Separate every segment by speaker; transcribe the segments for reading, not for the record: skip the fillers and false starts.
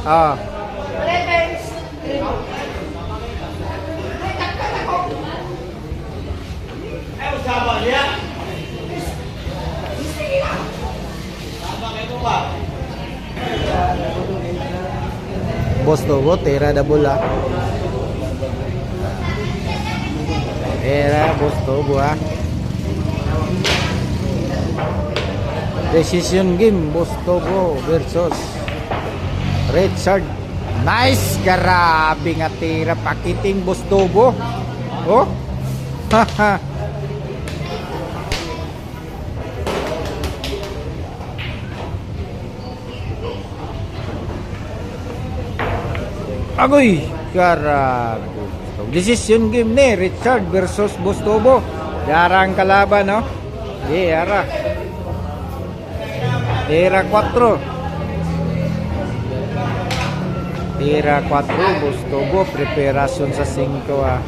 Speaker 1: Ah. Boss Togo, Tera double ah. Tera, Boss Togo ah. Decision game, Boss Togo versus Richard. Nice, grabe nga tira, pakiting Boss Togo. Oh, haha. Agoy, grabe. Decision game ni Richard versus Boss Togo. Jarang kalaban, no? Di, ara. Tira 4. Tira 4, Boss Togo. Preparasyon sa 5, ah.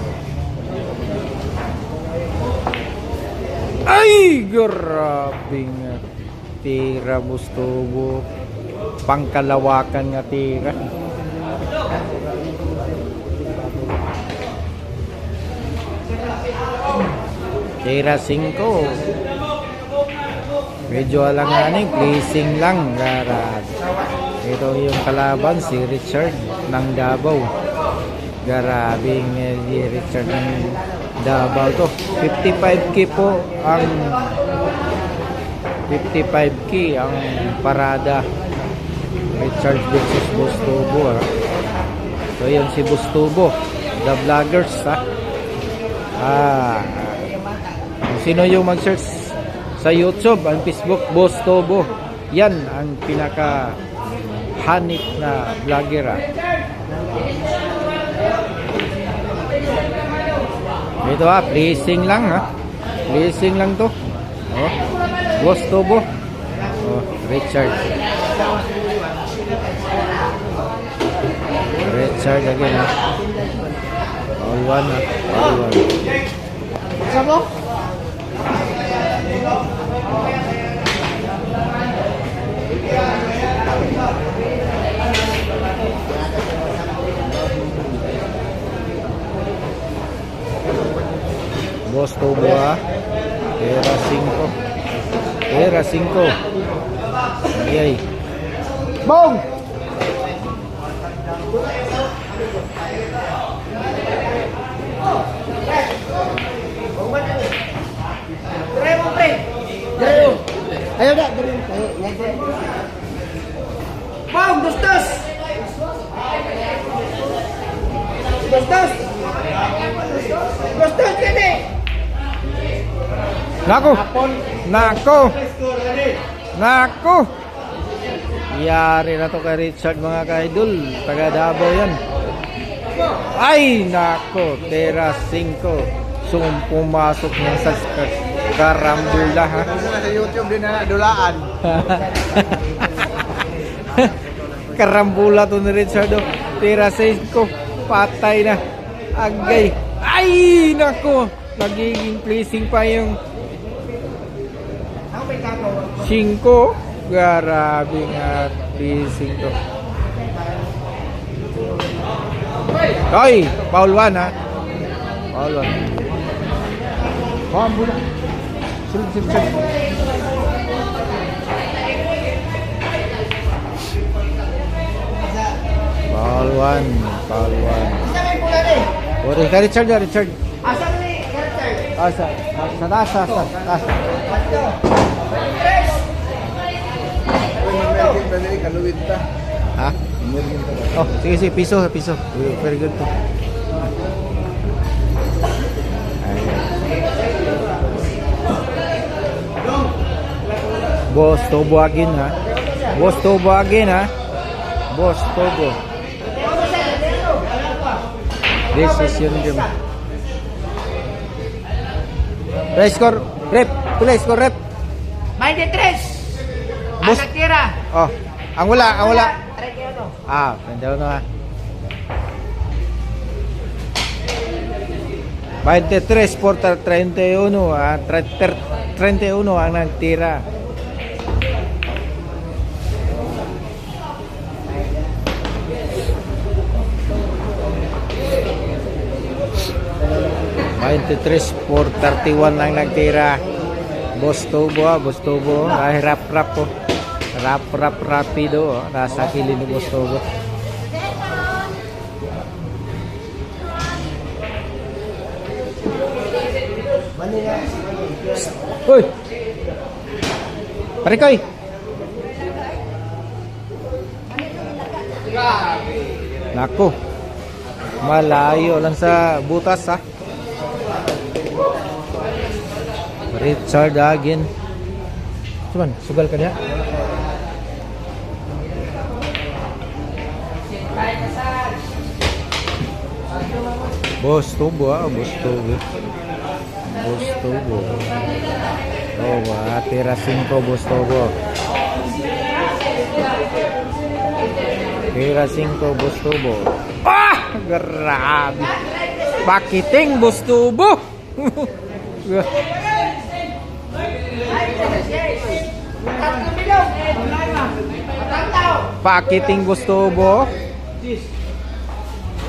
Speaker 1: Ay, grabe nga. Tira, Boss Togo. Pangkalawakan nga tira. Tira 5. Medyo alanganin, pleasing lang. Garad. Ito yung kalaban, si Richard ng Davao. Garabing si Richard ng Davao to. 55k po ang 55k ang parada. Richard versus Boss Togo, ah. So yun si Boss Togo, the vloggers, ha. Sino yung mag-search sa YouTube, ang Facebook, Boss Togo, yan ang pinaka hanip na vlogger, ah. Ito, ha, pleasing lang, ha. Pleasing lang to. Oh, Boss Togo. Oh, Richard again, ha. All one, ha. All one.
Speaker 2: Sabo?
Speaker 1: Boss Togo, ha. Tira 5. Tira 5. Ayay.
Speaker 2: Bong! Ayo dah, Bong, dostos! Dostos! Dostos kini!
Speaker 1: Nako! Nako! Nako! Yari na to kay Richard, mga ka-idol. Taga Davao yan. Ay, nako! Tira 5. Pumasok niya sa karambula, ha.
Speaker 2: Sa YouTube din na dulaan.
Speaker 1: Karambula to ni Richard, oh. Tira 5. Patay na. Agay. Ay, nako! Nagiging pleasing pa yung 5. Grabe nga pleasing to. Hoy, Paul 1, ha. Paul 1. Pambula. Silip. Paul 1. Oh, Richard.
Speaker 2: Asa ni Richard?
Speaker 1: Sa taas. Ha? Oh, sige, piso. Very good to. Boss Togo again, ha. Boss Togo. Decision game. Play score, rep.
Speaker 2: 23.
Speaker 1: Boss.
Speaker 2: Anak tira.
Speaker 1: Oh, ang wala.
Speaker 2: 31.
Speaker 1: Ah, 21, ha. 23 por 31, 31 ang nagtira. 23,431 lang nagtira. Boss Tubo, Boss Tubo. Ay, rap po. Rap rapido. Nasa kilid ni Boss Tubo. Uy! Parikoy! Nako. Malayo lang sa butas ha. Richard again. Cuman, sugal ka niya. Boss Tubo Boss Tubo. Boss Tubo. Oh, tira 5 Boss Tubo. Tira 5 Boss Tubo. Ah! Grabe. Pakiting Boss Tubo. Pakiting Boss Tubo.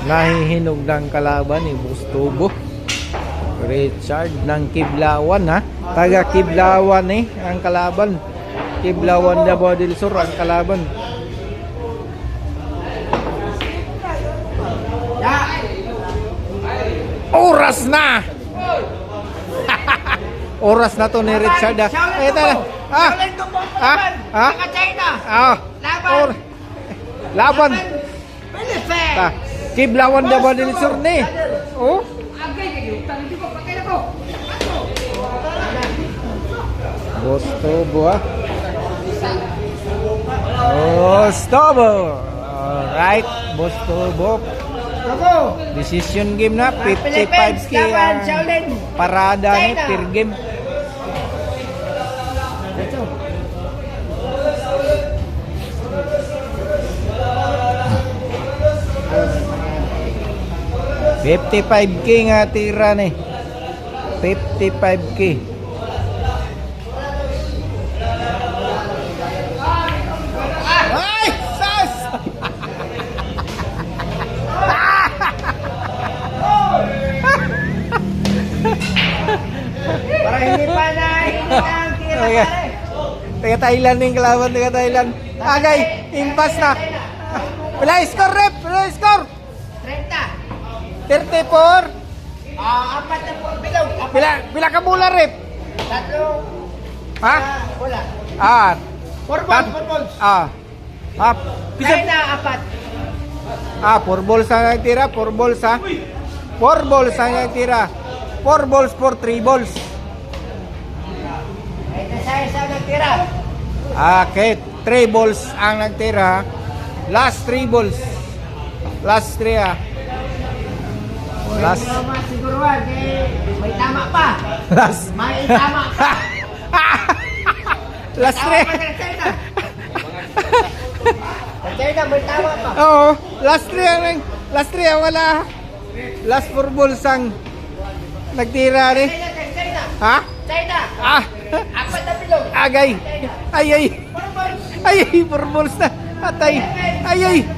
Speaker 1: Nahihinog ng kalaban ni Boss Tubo. Richard ng Kiblawan ha. Taga Kiblawan ang kalaban. Kiblawan Davao del Sur ang kalaban. Oras na. Oras na to ni Richard ha. Ito na. Laban. Laban. Kiblawan Davao del Sur ni. Oh. Boss Tubo ha. Boss Tubo. Alright, Boss Tubo. Decision game na 55k ang parada ni per game. $55K nga tira ni. 55K. Ay! Sas!
Speaker 2: Para hindi pa na ang tira pare.
Speaker 1: Taga Thailand yung kalaban, taga Thailand. Agay, impas na. Wala score rep, wala score. 34.
Speaker 2: Apat na po bilog.
Speaker 1: Pila ka bola rep?
Speaker 2: Tatlo.
Speaker 1: Ha?
Speaker 2: Wala. 4 balls. China, apat.
Speaker 1: 4 balls ang nagtira, 4 balls ha. 4 balls ang nagtira. 4 balls for 3 balls.
Speaker 2: Ito sa nagtira.
Speaker 1: Okay, 3 balls ang nagtira. Last 3 balls. Last 3 ha. Last.
Speaker 2: Siguro may tama pa.
Speaker 1: Last.
Speaker 2: May tama pa.
Speaker 1: Last 3.
Speaker 2: China, may tama pa.
Speaker 1: Oo, last 3 ang wala. Last 4 balls ang nagtira ni.
Speaker 2: China.
Speaker 1: Ha?
Speaker 2: China. Apat na bilog.
Speaker 1: Agay. Ay. 4 balls na. Atay. Ay.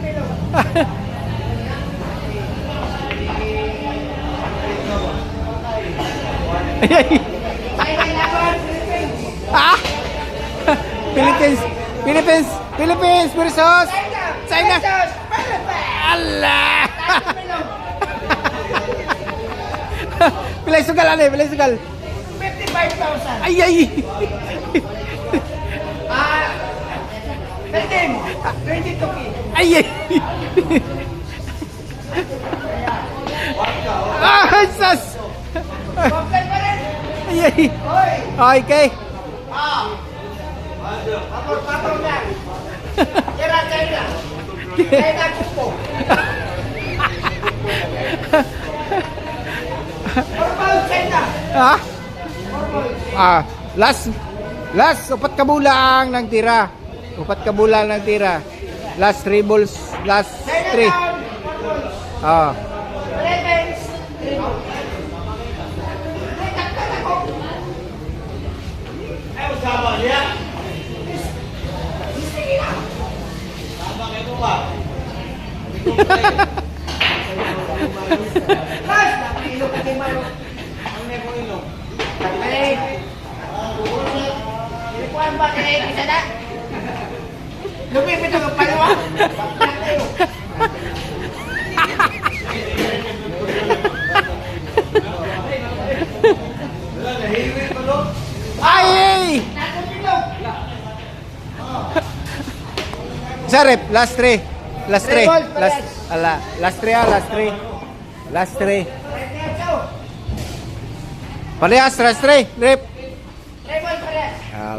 Speaker 1: Philippines versus China. Allah. Pilay sugal.
Speaker 2: 55,000.
Speaker 1: Ay.
Speaker 2: 22K.
Speaker 1: Ay. Sas.
Speaker 2: Okay pa rin.
Speaker 1: Ay. Okay.
Speaker 2: Patong na. Tira China. China kupo. Normal China.
Speaker 1: Last 4 ka bulang nang tira. 4 ka bulang nang tira. Last 3 balls, last 3.
Speaker 2: Philippines. Balik. Ikuan ba kaya isa na? Lumipit ang palawa.
Speaker 1: Ay! Sarep, last 3. Last 3. Last, last 3 last 3. Last 3. Parehas, last 3. Rep.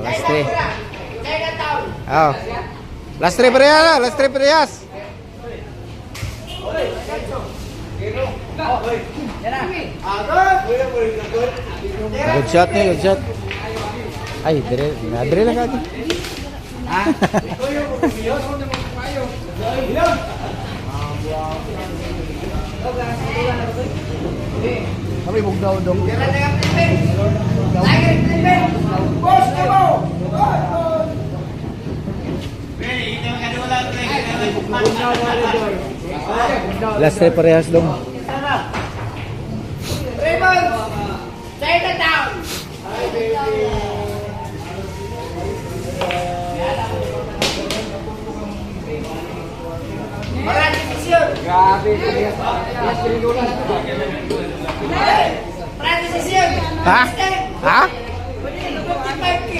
Speaker 1: Last 3. Oh. Last 3 parehas, last 3 parehas. Good shot ni, good shot. Ay, dire lang kagi.
Speaker 3: Kami bugdaw dong.
Speaker 1: Last 3 parehas dong.
Speaker 2: Raymond! Chinatown! Maraming desisyon!
Speaker 3: Grabe.
Speaker 2: Maraming desisyon!
Speaker 1: Ha? Ha?
Speaker 2: 55K!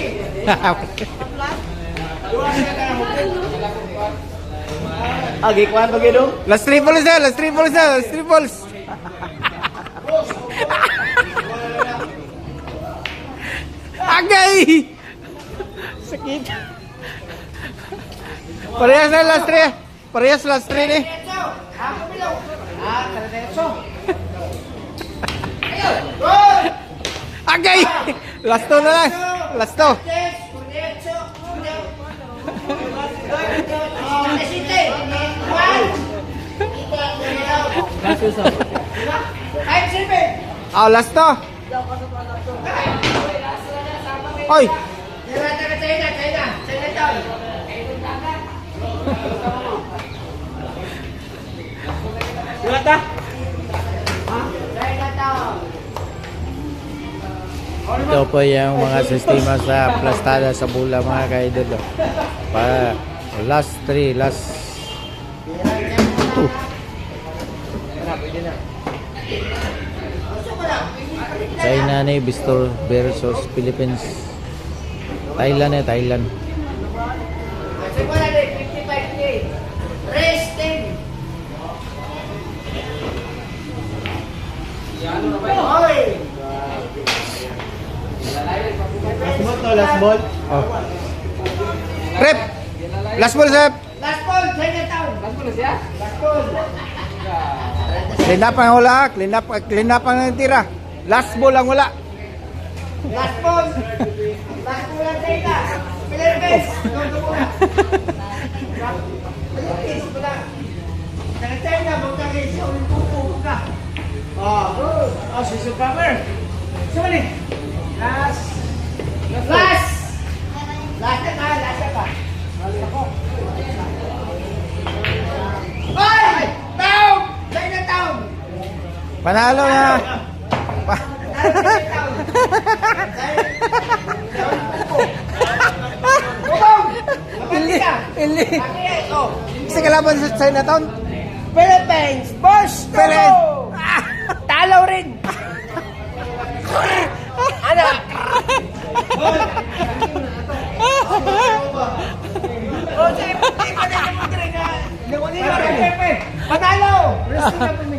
Speaker 3: Agi kuan bagi dong.
Speaker 1: Last 3 balls na, last 3 balls na, last 3 balls. Agay! Sakit. Parehas na last 3. Parehas last 3 ni.
Speaker 2: Ako bilaw! Karadetso! Ayun! Goal!
Speaker 1: Agay! Last 2 na lang. Last 2.
Speaker 2: Karadetso! Karadetso! One! Five, seven!
Speaker 1: Last 2. Oy!
Speaker 2: Dirata ka China! Chinatown!
Speaker 3: Dilata.
Speaker 2: Chinatown!
Speaker 1: Ito po yung mga sistema sa plastada sa bula mga kaidol. Pa last 3, last 2. China ni Bistor versus Philippines. Thailand eh, Thailand.
Speaker 2: Simula na 55K! Resting! Hoy!
Speaker 3: Last ball.
Speaker 1: Oh. Rep! Last ball, Rep!
Speaker 2: Last ball, Chinatown! Last ball na siya? Last ball!
Speaker 1: Clean up ang wala, clean up ang tira. Last ball ang wala.
Speaker 2: Last ball! Last ball ang China! Philippines! Gondo mo na! Philippines mo na! Kaya China, magkakaisa ulit pupo ka! Good!
Speaker 3: Si Superman. Sama ni.
Speaker 2: Last! Last! Last na ka! Last na ka! Last ako! Hoy! Town! Chinatown!
Speaker 1: Panalo na.
Speaker 2: Chinatown! Bubong! Mabati ka!
Speaker 1: Ili.
Speaker 2: Bakit? Oh!
Speaker 1: Kasi kalaban sa Chinatown.
Speaker 2: Philippines! Boss!
Speaker 1: Philippines!
Speaker 2: Talo rin! Ano? Oh, sige, pati ka na yung mga rin. Panalo! Rest na kami.